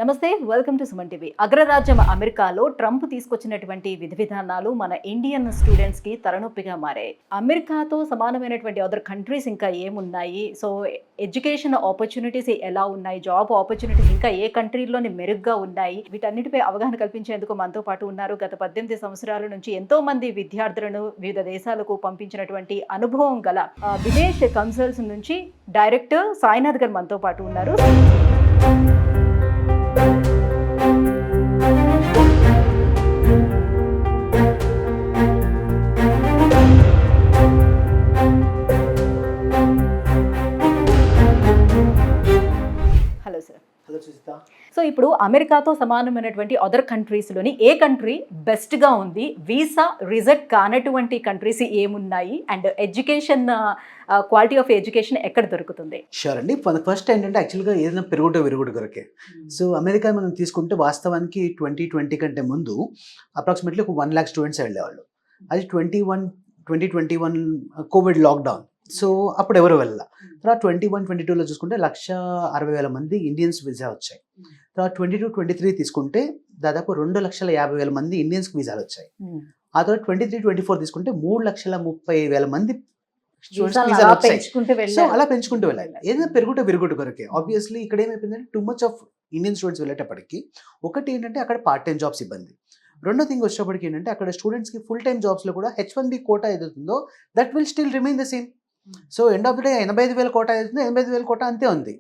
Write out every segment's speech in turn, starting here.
నమస్తే, welcome to Suman TV. అగ్రరాజ్యం అమెరికాలో ట్రంప్ తీసుకొచ్చినటువంటి విధి విధానాలు మన ఇండియన్ స్టూడెంట్స్కి తలనొప్పిగా మారాయి. అమెరికాతో సమానమైనటువంటి అదర్ కంట్రీస్ ఇంకా ఏమున్నాయి, సో ఎడ్యుకేషన్ ఆపర్చునిటీస్ ఎలా ఉన్నాయి, జాబ్ ఆపర్చునిటీస్ ఇంకా ఏ కంట్రీలోని మెరుగ్గా ఉన్నాయి, వీటన్నిటిపై అవగాహన కల్పించేందుకు మనతో పాటు ఉన్నారు. గత 18 సంవత్సరాల నుంచి ఎంతో మంది విద్యార్థులను వివిధ దేశాలకు పంపించినటువంటి అనుభవం గల విదేశ్ కౌన్సిల్స్ నుంచి డైరెక్టర్ సాయినాథ్ గారు మనతో పాటు ఉన్నారు. Hello sir. Hello Sujitha. So ఇప్పుడు అమెరికాతో సమానమైనటువంటి అదర్ కంట్రీస్లోని ఏ కంట్రీ బెస్ట్గా ఉంది, వీసా రిజెక్ట్ కానటువంటి కంట్రీస్ ఏమున్నాయి, and education quality of education ఎక్కడ దొరుకుతుంది? షూర్ అండి. ఫస్ట్ ఏంటంటే యాక్చువల్గా ఏదైనా విరుగుడు కొరకే. సో అమెరికా మనం తీసుకుంటే వాస్తవానికి 2020 కంటే ముందు అప్రాక్సిమేట్లీ ఒక 1 lakh స్టూడెంట్స్ వెళ్ళేవాళ్ళు. అది 2021 కోవిడ్ లాక్డౌన్. సో అప్పుడు ఎవరు వెళ్ళాల. తర్వాత 21-22లో చూసుకుంటే 1,60,000 మంది ఇండియన్స్ వీసా వచ్చాయి. తర్వాత 22-23 తీసుకుంటే దాదాపు 2,50,000 మంది ఇండియన్స్కి వీసాలు వచ్చాయి. ఆ తర్వాత 23-24 తీసుకుంటే 3,30,000 మంది సో అలా పెంచుకుంటూ వెళ్ళాలి. ఏదైనా విరుగుడు కొరకే. ఆబ్వియస్లీ ఇక్కడ ఏమైపోయిందంటే too much of Indian students వెళ్ళేటప్పటికి ఒకటి ఏంటంటే అక్కడ పార్ట్ టైం జాబ్స్ ఇబ్బంది. రెండో థింగ్ వచ్చేటప్పటికి ఏంటంటే అక్కడ స్టూడెంట్స్కి ఫుల్ టైం జాబ్స్లో కూడా H1B కోటా ఏదవుతుందో that will still remain the same. So end of the day 85,000 quota ఏదైతుందో 85,000 కోటా అంతే ఉంది.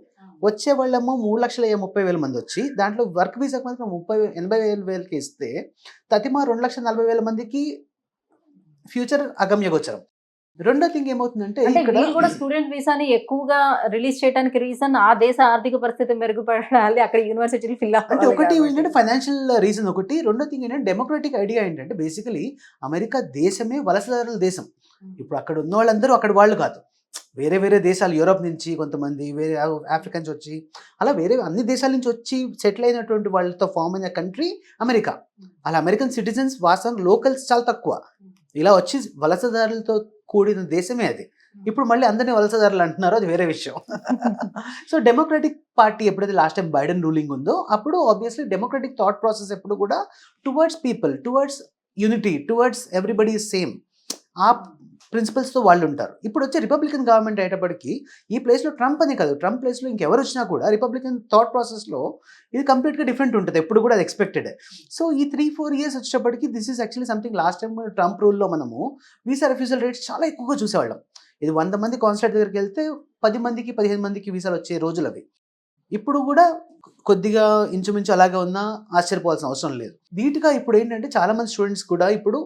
వచ్చే వాళ్ళేమో 3,30,000 మంది వచ్చి దాంట్లో వర్క్ వీసాకి మాత్రం 80,000 ఇస్తే తతిమా 2,40,000 మందికి ఫ్యూచర్ అగమ్యగోచరం. రెండో థింగ్ ఏమవుతుందంటే ఇక్కడ కూడా స్టూడెంట్ వీసాని ఎక్కువగా రిలీజ్ చేయడానికి రీజన్ ఆ దేశ ఆర్థిక పరిస్థితి మెరుగుపడాలి, అక్కడ యూనివర్సిటీలు ఫిల్ అంటే ఒకటి ఏంటంటే ఫైనాన్షియల్ రీజన్ ఒకటి. రెండో థింగ్ ఏంటంటే డెమోక్రటిక్ ఐడియా ఏంటంటే బేసికలీ అమెరికా దేశమే వలసదారుల దేశం. ఇప్పుడు అక్కడ ఉన్న వాళ్ళందరూ అక్కడ వాళ్ళు కాదు, వేరే దేశాలు, యూరోప్ నుంచి కొంతమంది, వేరే ఆఫ్రికన్స్ వచ్చి అలా వేరే అన్ని దేశాల నుంచి వచ్చి సెటిల్ అయినటువంటి వాళ్ళతో ఫామ్ అయిన కంట్రీ అమెరికా. అలా అమెరికన్ సిటిజన్స్ వాస్తవం లోకల్స్ చాలా తక్కువ. ఇలా వచ్చి వలసదారులతో కూడిన దేశమే అది. ఇప్పుడు మళ్ళీ అందరినీ వలసదారులు అంటున్నారో అది వేరే విషయం. సో డెమోక్రటిక్ పార్టీ ఎప్పుడైతే లాస్ట్ టైం బైడెన్ రూలింగ్ ఉందో అప్పుడు ఆబ్వియస్లీ డెమోక్రటిక్ థాట్ ప్రాసెస్ ఎప్పుడు కూడా towards people, towards unity, towards everybody is same, ఆ ప్రిన్సిపల్స్తో వాళ్ళు ఉంటారు. ఇప్పుడు వచ్చే రిపబ్లికన్ గవర్నమెంట్ అయ్యేటప్పటికి ఈ ప్లేస్లో ట్రంప్ అనే కాదు, ట్రంప్ ప్లేస్లో ఇంకెవరు వచ్చినా కూడా రిపబ్లికన్ థాట్ ప్రాసెస్లో ఇది కంప్లీట్గా డిఫరెంట్ ఉంటుంది. ఎప్పుడు కూడా అది ఎక్స్పెక్టెడ్. సో ఈ 3-4 years వచ్చేటప్పటికి this is actually something last time Trump రూల్లో మనము వీసా రిఫ్యూజల్ రేట్స్ చాలా ఎక్కువగా చూసేవాళ్ళం. ఇది 100 మంది కాన్సులేట్ దగ్గరికి వెళ్తే 10 మందికి 15 మందికి వీసాలు వచ్చే రోజులు అవి. ఇప్పుడు కూడా కొద్దిగా ఇంచుమించు అలాగే ఉన్నా ఆశ్చర్యపోవాల్సిన అవసరం లేదు. ధీటుగా ఇప్పుడు ఏంటంటే చాలామంది స్టూడెంట్స్ కూడా ఇప్పుడు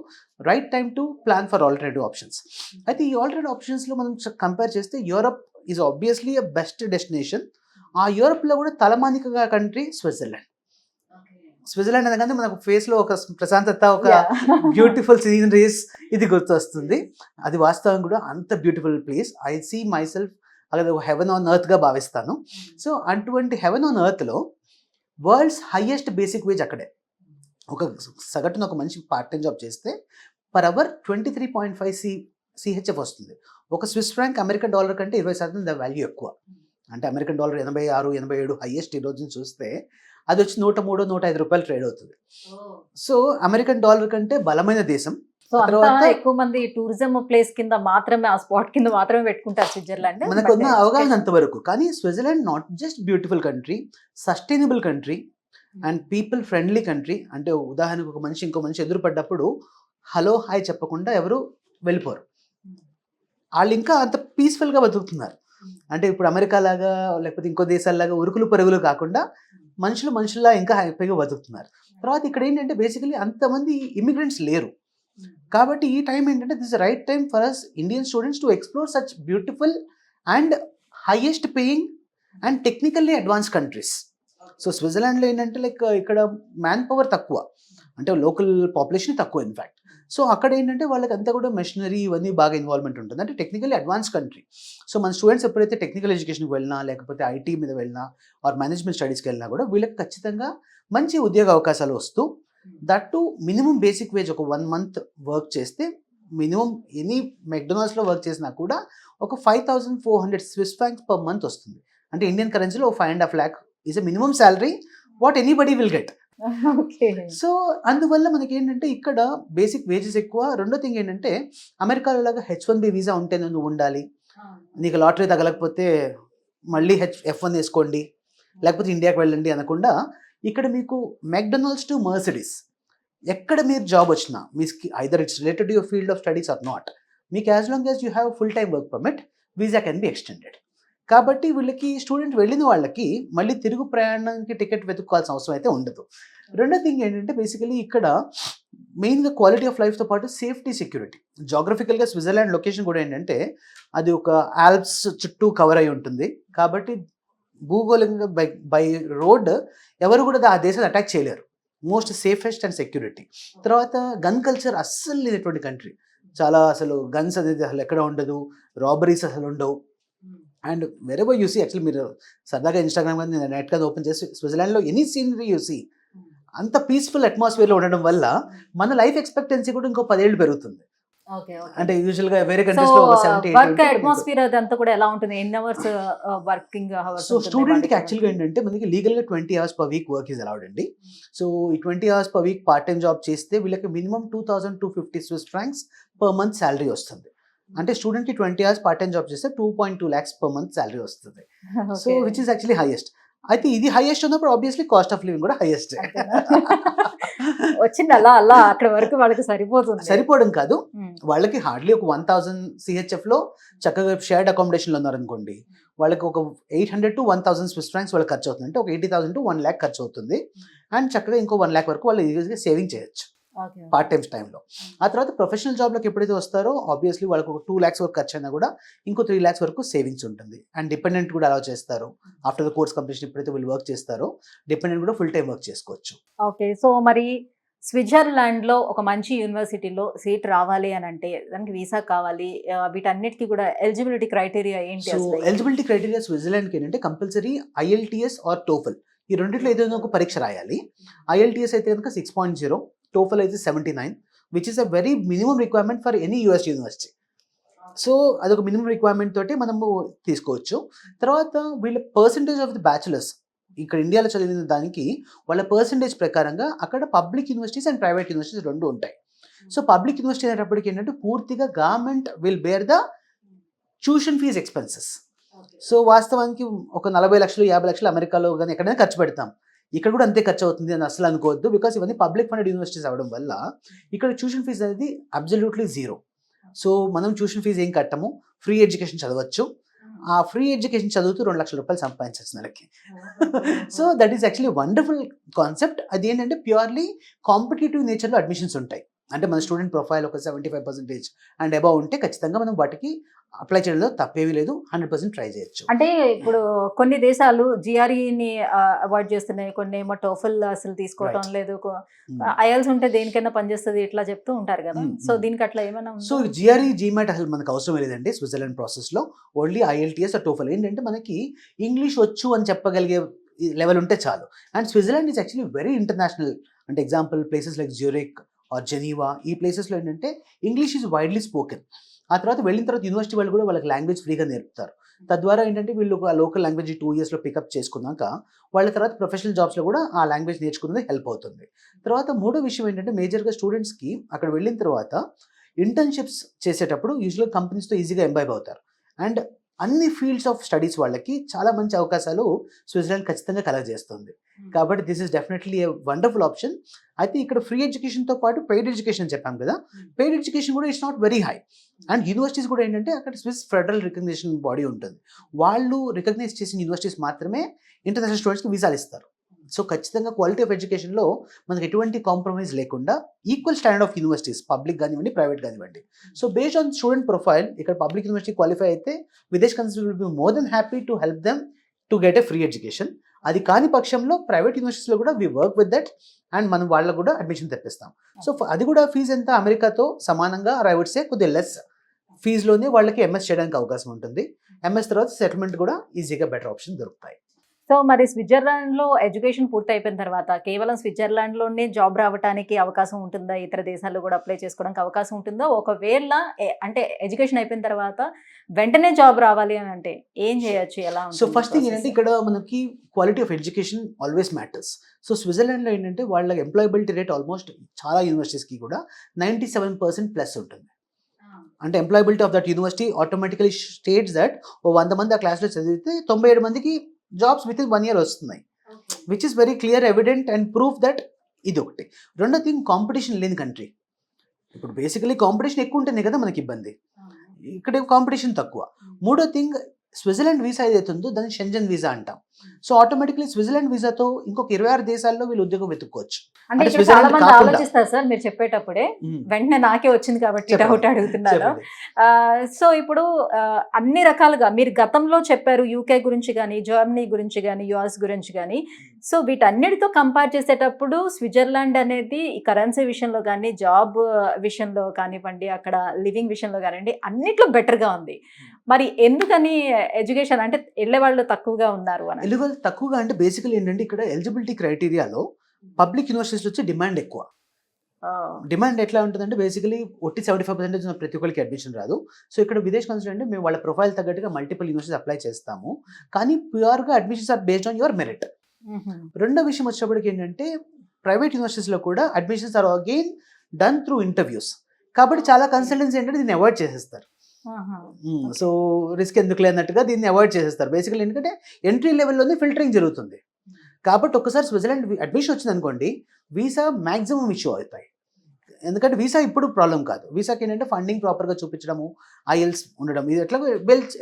right time to plan for alternative options. అయితే ఈ ఆల్టర్నేటివ్ ఆప్షన్స్లో మనం కంపేర్ చేస్తే Europe is obviously a best destination. ఆ యూరప్లో కూడా తలమానికగా కంట్రీ స్విట్జర్లాండ్. స్విట్జర్లాండ్ అనగానే మనకు ఫేస్లో ఒక ప్రశాంతత, ఒక బ్యూటిఫుల్ సీనరీస్ ఇది గుర్తొస్తుంది. అది వాస్తవం కూడా అంత beautiful place. I see myself అది ఒక హెవెన్ ఆన్ ఎర్త్గా భావిస్తాను. సో అటువంటి హెవెన్ ఆన్ ఎర్త్లో వరల్డ్స్ హైయెస్ట్ బేసిక్ వేజ్ అక్కడే. ఒక సగటున ఒక మనిషి పార్ట్ టైం జాబ్ చేస్తే పర్ అవర్ 23.5 CHF వస్తుంది. ఒక స్విస్ ఫ్రాంక్ అమెరికన్ డాలర్ కంటే 20% వాల్యూ ఎక్కువ. అంటే అమెరికన్ డాలర్ 86-87 హైయెస్ట్ ఈ రోజున చూస్తే అది వచ్చి 103-105 రూపాయలు ట్రేడ్ అవుతుంది. సో అమెరికన్ డాలర్ కంటే బలమైన దేశం. తర్వాత ఎక్కువ మంది టూరిజం ప్లేస్ కింద మాత్రమే, ఆ స్పాట్ కింద మాత్రమే పెట్టుకుంటారు స్విట్జర్లాండ్. మనకున్న అవగాహన అంతవరకు. కానీ Switzerland not just beautiful country, sustainable country and people friendly country. అంటే ఉదాహరణకు ఒక మనిషి ఇంకో మనిషి ఎదురుపడ్డప్పుడు హలో హాయ్ చెప్పకుండా ఎవరు వెళ్ళిపోరు. వాళ్ళు ఇంకా అంత పీస్ఫుల్గా బతుకుతున్నారు. అంటే ఇప్పుడు అమెరికా లాగా లేకపోతే ఇంకో దేశాల్లాగా ఉరుకులు పరుగులు కాకుండా మనుషుల్లా ఇంకా హ్యాపీగా బతుకుతున్నారు. తర్వాత ఇక్కడ ఏంటంటే బేసికలీ అంతమంది ఇమిగ్రెంట్స్ లేరు. కాబట్టి ఈ టైం ఏంటంటే this right time for us Indian students to explore such beautiful and highest paying and technically advance countries. So స్విట్జర్లాండ్లో ఏంటంటే లైక్ ఇక్కడ మ్యాన్ పవర్ తక్కువ, అంటే లోకల్ పాపులేషన్ తక్కువ ఇన్ఫ్యాక్ట్. సో అక్కడ ఏంటంటే వాళ్ళకి అంతా కూడా మెషినరీ ఇవన్నీ బాగా ఇన్వాల్వ్మెంట్ ఉంటుంది. అంటే టెక్నికల్లీ అడ్వాన్స్ కంట్రీ. సో మన స్టూడెంట్స్ ఎప్పుడైతే టెక్నికల్ ఎడ్యుకేషన్కి వెళ్ళినా లేకపోతే ఐటీ మీద వెళ్ళినా ఆర్ మేనేజ్మెంట్ స్టడీస్కి వెళ్ళినా కూడా వీళ్ళకి ఖచ్చితంగా మంచి ఉద్యోగ అవకాశాలు వస్తూ that to minimum basic wage ఒక 1 month వర్క్ చేస్తే మినిమం ఎనీ మెక్డొనాల్డ్స్లో వర్క్ చేసినా కూడా ఒక 5,400 Swiss francs per month వస్తుంది. అంటే ఇండియన్ కరెన్సీలో 5.5 lakh is a minimum salary what anybody will get. Okay. So అందువల్ల మనకి ఏంటంటే ఇక్కడ బేసిక్ వేజెస్ ఎక్కువ. రెండో థింగ్ ఏంటంటే అమెరికాలో లాగా H1B వీసా ఉంటేనే నువ్వు ఉండాలి, నీకు లాటరీ తగలకపోతే మళ్ళీ F1 వేసుకోండి, లేకపోతే ఇండియాకి వెళ్ళండి అనకుండా ఇక్కడ మీకు మెక్డొనాల్డ్స్ టు మర్సిడీస్ ఎక్కడ మీరు జాబ్ వచ్చినా మీ either it's related to your field of studies or not, మీకు as long as you have full time work permit visa can be extended. కాబట్టి వీళ్ళకి స్టూడెంట్ వెళ్ళిన వాళ్ళకి మళ్ళీ తిరుగు ప్రయాణానికి టికెట్ వెతుక్కోవాల్సిన అవసరం అయితే ఉండదు. రెండో థింగ్ ఏంటంటే బేసికలీ ఇక్కడ మెయిన్గా క్వాలిటీ ఆఫ్ లైఫ్తో పాటు సేఫ్టీ, సెక్యూరిటీ. జాగ్రఫికల్గా స్విట్జర్లాండ్ లొకేషన్ కూడా ఏంటంటే అది ఒక ఆల్ప్స్ చుట్టూ కవర్ అయి ఉంటుంది. కాబట్టి భూగోళంగా బై రోడ్ ఎవరు కూడా ఆ దేశాన్ని అటాక్ చేయలేరు. Most safest and security. తర్వాత గన్ కల్చర్ అస్సలు లేనటువంటి కంట్రీ. చాలా అసలు గన్స్ అనేది అసలు ఎక్కడ ఉండదు, రాబరీస్ అసలు ఉండవు. అండ్ వెరెవర్ యూసీ యాక్చువల్లీ మీరు సరదాగా ఇన్స్టాగ్రామ్ కానీ నెట్ కదా ఓపెన్ చేసి స్విట్జర్లాండ్లో ఎనీ సీనరీ యూసీ అంత పీస్ఫుల్ అట్మాస్ఫియర్లో ఉండడం వల్ల మన లైఫ్ ఎక్స్పెక్టెన్సీ కూడా ఇంకో 10 ఏళ్ళు పెరుగుతుంది. అంటే యూజువల్గా వేరే కంట్రీస్ లో వర్క్ అట్మాస్ఫియర్ అదంతా కూడా ఎలా ఉంటుంది? ఎన్ని hours working hours? So student కి యాక్చువల్గా ఏంటంటే మనకి లీగల్ గా 20 hours per week work is allowed అండి. సో ఈ 20 hours per week part time job చేస్తే వీళ్ళకి minimum 2250 Swiss francs per month salary వస్తుంది. అంటే స్టూడెంట్ కి 20 hours పార్ట్ టైం జాబ్ చేస్తే 2.2 lakhs per month శాలరీ వస్తుంది. So which is actually highest. అయితే ఇది హైయెస్ట్ ఉన్నప్పుడు ఆబ్వియస్లీ కాస్ట్ ఆఫ్ లివింగ్ కూడా హైయెస్ట్. వచ్చింది అలా అలా అక్కడ వరకు వాళ్ళకి సరిపోతుంది. సరిపోవడం కాదు, వాళ్ళకి హార్డ్లీ ఒక 1000 CHF లో చక్కగా షేర్డ్ అకామిడేషన్లో ఉన్నారనుకోండి, వాళ్ళకి ఒక 800 to 1000 Swiss francs వాళ్ళకి ఖర్చు అవుతుంది. అంటే ఒక 80,000 to 1 lakh ఖర్చు అవుతుంది. అండ్ చక్కగా ఇంకో 1 lakh వరకు వాళ్ళు ఈజీగా సేవింగ్ చేయొచ్చు పార్ట్ టైమ్స్ టైంలో. ఆ తర్వాత ప్రొఫెషనల్ జాబ్లోకి ఎప్పుడైతే వస్తారో ఆబ్వియస్లీ వాళ్ళకి ఒక 2 lakhs వరకు ఖర్చు అయినా కూడా ఇంకో 3 lakhs వరకు సేవింగ్స్ ఉంటుంది. అండ్ డిపెండెంట్ కూడా అలౌ చేస్తారు. ఆఫ్టర్ ద కోర్స్ కంప్లీషన్ ఎప్పుడైతే వీళ్ళు వర్క్ చేస్తారో డిపెండెంట్ కూడా ఫుల్ టైం వర్క్ చేసుకోవచ్చు. ఓకే. సో మరి స్విట్జర్లాండ్ లో ఒక మంచి యూనివర్సిటీలో సీట్ రావాలి అని అంటే దానికి వీసా కావాలి, వీటన్నిటికీ కూడా ఎలిజిబిలిటీ క్రైటీరియా ఏంటి? సో ఎలిజిబిలిటీ క్రైటీరియా స్విట్జర్లాండ్కి ఏంటంటే కంపల్సరీ IELTS ఆర్ టోఫెల్ ఈ రెండిట్లో ఏదైనా ఒక పరీక్ష రాయాలి. IELTS అయితే కనుక 6.0, టోఫెల్ అయితే 79, which is a very minimum requirement for any US university. So అదొక మినిమం రిక్వైర్మెంట్ తోటి మనము తీసుకోవచ్చు. తర్వాత వీళ్ళ పర్సంటేజ్ ఆఫ్ ది బ్యాచులర్స్ ఇక్కడ ఇండియాలో చదివిన దానికి వాళ్ళ పర్సంటేజ్ ప్రకారంగా అక్కడ public universities and private universities రెండు ఉంటాయి. సో పబ్లిక్ యూనివర్సిటీ అనేటప్పటికి ఏంటంటే పూర్తిగా government will bear the tuition fees expenses. So వాస్తవానికి ఒక 40 లక్షలు 50 లక్షలు అమెరికాలో కానీ ఎక్కడైనా ఖర్చు పెడతాం, ఇక్కడ కూడా అంతే ఖర్చు అవుతుంది అని అసలు అనుకోవద్దు. బికాస్ ఇవన్నీ పబ్లిక్ ఫండెడ్ యూనివర్సిటీస్ అవ్వడం వల్ల ఇక్కడ ట్యూషన్ ఫీజు అనేది అబ్సల్యూట్లీ జీరో. సో మనం ట్యూషన్ ఫీజు ఏం కట్టము, ఫ్రీ ఎడ్యుకేషన్ చదవచ్చు. ఆ ఫ్రీ ఎడ్యుకేషన్ చదువుతూ 2 లక్షల రూపాయలు సంపాదించవచ్చు నెలకి. So that is actually wonderful concept. అది ఏంటంటే ప్యూర్లీ కాంపిటేటివ్ నేచర్లో అడ్మిషన్స్ ఉంటాయి. అంటే మన స్టూడెంట్ ప్రొఫైల్ ఒక 75% అండ్ అబౌవ్ ఉంటే ఖచ్చితంగా మనం వాటికి అప్లై చేయడంలో తప్పేమీ లేదు, 100% ట్రై చేయొచ్చు. అంటే ఇప్పుడు కొన్ని దేశాలు GREని అవాయిడ్ చేస్తున్నాయి, కొన్ని ఏమో టోఫెల్ అసలు తీసుకోవటం లేదు, IELTS ఉంటే దేనికైనా పనిచేస్తుంది ఇట్లా చెప్తూ ఉంటారు కదా. సో దీనికి అట్లా ఏమైనా? సో GRE GMAT అసలు మనకు అవసరం లేదండి స్విట్జర్లాండ్ ప్రాసెస్లో. ఓన్లీ IELTS టోఫెల్ ఏంటంటే మనకి ఇంగ్లీష్ వచ్చు అని చెప్పగలిగే లెవెల్ ఉంటే చాలు. And Switzerland is actually very international. అంటే example places like Zurich or Geneva, ఈ ప్లేసెస్లో ఏంటంటే ఇంగ్లీష్ ఈజ్ వైడ్లీ స్పోకెన్. ఆ తర్వాత వెళ్ళిన తర్వాత యూనివర్సిటీ వాళ్ళు కూడా వాళ్ళకి లాంగ్వేజ్ ఫ్రీగా నేర్పుతారు. తద్వారా ఏంటంటే వీళ్ళు ఆ లోకల్ లాంగ్వేజ్ 2 yearsలో పికప్ చేసుకున్నాక వాళ్ళ తర్వాత ప్రొఫెషనల్ జాబ్స్లో కూడా ఆ లాంగ్వేజ్ నేర్చుకున్నది హెల్ప్ అవుతుంది. తర్వాత మూడో విషయం ఏంటంటే మేజర్గా స్టూడెంట్స్కి అక్కడ వెళ్ళిన తర్వాత ఇంటర్న్షిప్స్ చేసేటప్పుడు యూజువల్గా కంపెనీస్తో ఈజీగా ఎంబైబ్ అవుతారు. అండ్ అన్ని ఫీల్డ్స్ ఆఫ్ స్టడీస్ వాళ్ళకి చాలా మంచి అవకాశాలు స్విట్జర్లాండ్ ఖచ్చితంగా కలగజేస్తుంది. కాబట్టి this is definitely a wonderful option. అయితే ఇక్కడ ఫ్రీ ఎడ్యుకేషన్తో పాటు పెయిడ్ ఎడ్యుకేషన్ చెప్పాం కదా, పెయిడ్ ఎడ్యుకేషన్ కూడా it's not very high. And universities కూడా ఏంటంటే అక్కడ స్విస్ ఫెడరల్ రికగ్నిషన్ బాడీ ఉంటుంది, వాళ్ళు రికగ్నైజ్ చేసిన యూనివర్సిటీస్ మాత్రమే ఇంటర్నేషనల్ స్టూడెంట్స్కి వీసాలు ఇస్తారు. సో ఖచ్చితంగా క్వాలిటీ ఆఫ్ ఎడ్యుకేషన్లో మనకు ఎటువంటి కాంప్రమైజ్ లేకుండా equal standard of universities, public కానివ్వండి ప్రైవేట్ కానివ్వండి. So based on student profile ఇక్కడ పబ్లిక్ యూనివర్సిటీ క్వాలిఫై అయితే Videsh consultant will be more than happy to help them to get a free education. అది కాని పక్షంలో ప్రైవేట్ యూనివర్సిటీస్లో కూడా we work with that and మనం వాళ్ళకు కూడా అడ్మిషన్ తెప్పిస్తాం. సో అది కూడా ఫీజు ఎంత అమెరికాతో సమానంగా ఐ వుడ్ సే కొద్దిగా లెస్ ఫీజులోనే వాళ్ళకి MS చేయడానికి అవకాశం ఉంటుంది. MS తర్వాత సెటిల్మెంట్ కూడా ఈజీగా బెటర్ ఆప్షన్ దొరుకుతాయి. సో మరి స్విట్జర్లాండ్‌లో ఎడ్యుకేషన్ పూర్తయిపోయిన తర్వాత కేవలం స్విట్జర్లాండ్‌లోనే జాబ్ రావటానికి అవకాశం ఉంటుందా? ఇతర దేశాల్లో గూడా అప్లై చేసుకోవడానికి అవకాశం ఉంటుందా? ఒకవేళ అంటే ఎడ్యుకేషన్ అయిపోయిన తర్వాత వెంటనే జాబ్ రావాలి అనంటే ఏం జేయొచ్చు? ఎలా సో ఉంటుంది ఫస్ట్ థింగ్ ఏంటంటే ప్రాసెస్? ఇక్కడ మనకి quality of education always matters. So స్విట్జర్లాండ్‌లో ఏంటంటే వాళ్ళ ఎంప్లాయబిలిటీ రేట్ ఆల్మోస్ట్ చాలా యూనివర్సిటీస్‌కి కూడా 97% ప్లస్ ఉంటుంది. అంటే employability of that university automatically states that ఓ 100 మంది ఆ క్లాస్‌లో చదివితే 97 మందికి జాబ్స్ వితిన్ 1 ఇయర్ వస్తున్నాయి. Which is very clear evident and proof that ఇదొకటి. రెండో థింగ్ కాంపిటీషన్ లేని కంట్రీ. ఇప్పుడు బేసికలీ కాంపిటీషన్ ఎక్కువ ఉంటుంది కదా మనకి ఇబ్బంది. ఇక్కడ కాంపిటీషన్ తక్కువ. మూడో థింగ్ స్విట్జర్లాండ్ వీసా ఏదైతే ఉందో దాన్ని షెంజన్ వీసా అంటాం. సో ఆటోమేటికలీ స్విట్జర్లాండ్ వీసాతో ఇంకొక 26 దేశాల్లో వీళ్ళు ఉద్యోగం వెతుక్కోవచ్చు. అంటే ఇక్కడ చాలా స్విట్జర్లాండ్ మంది కాకుండా. ఆలోచిస్తారు సార్ మీరు చెప్పేటప్పుడే. మ్మ్. వెంటనే నాకే వచ్చింది కాబట్టి చెప్పండి. డౌట్ అడుగుతున్నాను. చెప్పండి. సో ఇప్పుడు అన్ని రకాలుగా మీరు గతంలో చెప్పారు యూకే గురించి గానీ, జర్మనీ గురించి గానీ, యూఎస్ గురించి గానీ. సో వీటన్నిటితో కంపేర్ చేసేటప్పుడు స్విట్జర్లాండ్ అనేది ఈ కరెన్సీ విషయంలో గానీ, జాబ్ విషయంలో కానివ్వండి, అక్కడ లివింగ్ విషయంలో కానివ్వండి, అన్నిట్లో బెటర్‌గా ఉంది. మరి ఎందుకని ఎడ్యుకేషన్ అంటే ఎళ్ళేవాళ్ళు తక్కువగా ఉన్నారు అని? ఎలిజిబుల్ తక్కువగా అంటే బేసికలీ ఏంటంటే ఇక్కడ ఎలిజిబిలిటీ క్రైటీరియాలో పబ్లిక్ యూనివర్సిటీస్ వచ్చి డిమాండ్ ఎక్కువ. డిమాండ్ ఎట్లా ఉంటుందంటే బేసికలీ ఒట్టి 75% ఉన్న ప్రతి ఒక్కరికి అడ్మిషన్ రాదు. సో ఇక్కడ విదేశ్ కన్సల్టెంట్ అంటే మేము వాళ్ళ ప్రొఫైల్ తగ్గట్టుగా మల్టిపుల్ యూనివర్సిటీస్ అప్లై చేస్తాము. కానీ ప్యూర్‌గా admissions are based on your merit. రెండో విషయం వచ్చేటప్పటికి ఏంటంటే ప్రైవేట్ యూనివర్సిటీస్‌లో కూడా admissions are again done through interviews. కాబట్టి చాలా కన్సల్టెన్సీ ఏంటంటే దీన్ని అవాయిడ్ చేసేస్తారు. సో రిస్క్ ఎందుకులే అన్నట్టుగా దీన్ని అవాయిడ్ చేసేస్తారు. బేసికలీ ఎందుకంటే ఎంట్రీ లెవెల్‌లోనే ఫిల్టరింగ్ జరుగుతుంది. కాబట్టి ఒక్కసారి స్విట్జర్లాండ్ అడ్మిషన్ వచ్చిందనుకోండి వీసా మాక్సిమం ఇష్యూ అవుతాయి. ఎందుకంటే వీసా ఇప్పుడు ప్రాబ్లం కాదు. వీసాకి ఏంటంటే ఫండింగ్ ప్రాపర్‌గా చూపించడము, ఐఎల్స్ ఉండడం ఇది ఎట్లాగో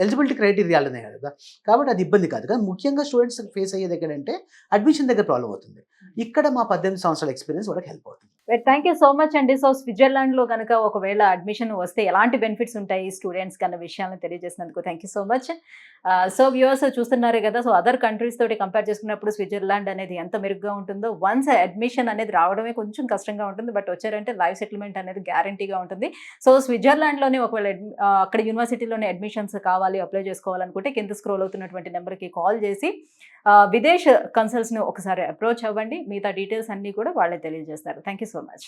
ఎలిజిబిలిటీ క్రైటీరియాలనే కదా. కాబట్టి అది ఇబ్బంది కాదు. కానీ ముఖ్యంగా స్టూడెంట్స్ ఫేస్ అయ్యేది ఎక్కడంటే అడ్మిషన్ దగ్గర ప్రాబ్లం అవుతుంది. ఇక్కడ మా 18 సంవత్సరాల ఎక్స్పీరియన్స్ వాళ్ళకి హెల్ప్ అవుతుంది. థ్యాంక్ యూ సో మచ్ అండి. సో స్విట్జర్లాండ్‌లో గనక ఒకవేళ అడ్మిషన్ వస్తే ఎలాంటి బెనిఫిట్స్ ఉంటాయి స్టూడెంట్స్‌కి అన్న విషయాలను తెలియజేసినందుకు thank you so much. So viewers చూస్తున్నారే కదా. సో అదర్ కంట్రీస్ తోటి కంపేర్ చేసుకున్నప్పుడు స్విట్జర్లాండ్ అనేది ఎంత మెరుగ్గా ఉంటుందో. వన్స్ అడ్మిషన్ అనేది రావడమే కొంచెం కష్టంగా ఉంటుంది. బట్ వచ్చారంటే లైఫ్ సెటిల్మెంట్ అనేది గ్యారంటీగా ఉంటుంది. సో స్విట్జర్లాండ్‌లోనే ఒకవేళ అక్కడ యూనివర్సిటీలోనే అడ్మిషన్స్ కావాలి, అప్లై చేసుకోవాలనుకుంటే కింద స్క్రోల్ అవుతున్నటువంటి నెంబర్‌కి కాల్ చేసి విదేశ్ కన్సల్ట్స్‌ని ఒకసారి అప్రోచ్ అవ్వండి. మిగతా డీటెయిల్స్ అన్నీ కూడా వాళ్ళే తెలియజేస్తారు. Thank you so much.